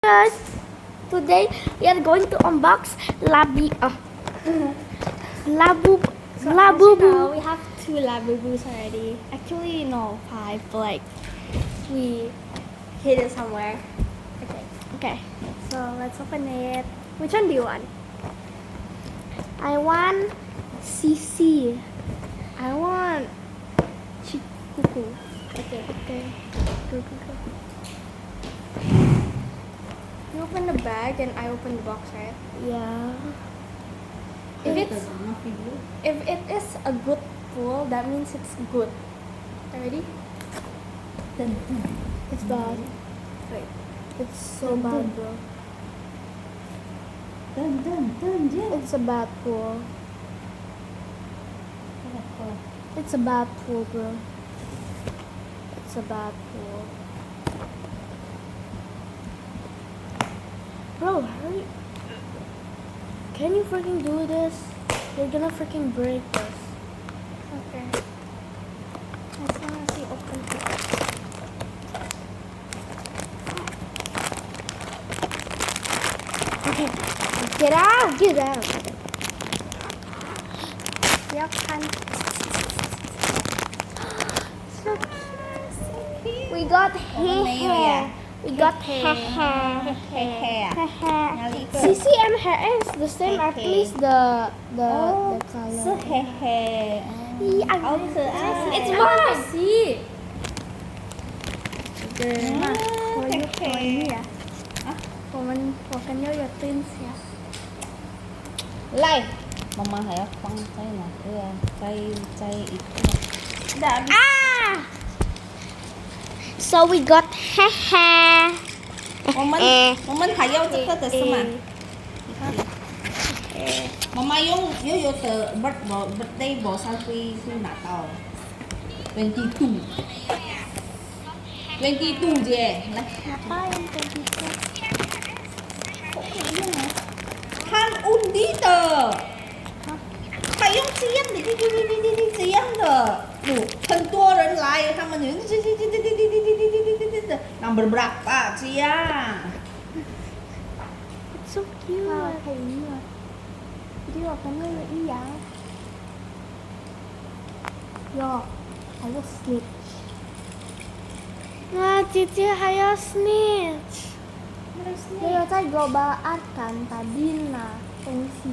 guys, today we are going to unbox Labu So Labubu. we have 2 Labubus already. Actually, no, 5, but like we hid it somewhere. Okay, so let's open it. Which one do you want? I want CC. I want Chikuku. Okay. Go. You open the bag and I open the box, right? Yeah. If it is a good pull, that means it's good. Ready? It's bad. Wait. It's so bad, bro. It's a bad pull. It's a bad pull, bro. It's a bad pull. Bro, hurry. Can you freaking do this? You're gonna freaking break this. Okay. As long as you open it. Okay. Get out! Get out! Yep, So cute. We got hehe. We got hehe. CC and hehe is the same, at least the color. It's Marcy. Lại mama hãy phân cái này cái ít đã Ah! So we got hehe. mama hãy yêu cho cái gì mà mama yêu từ birthday bỏ sao khi nãy tao 22 gì này Han undi tờ phải用尖你尖的很多人来他们那berapa sih ya It's so cute. Jadi warnanya iya. Yo, I will snitch. Wah, Cici hayo snitch. Đây là cái global art kan tadi na fungsi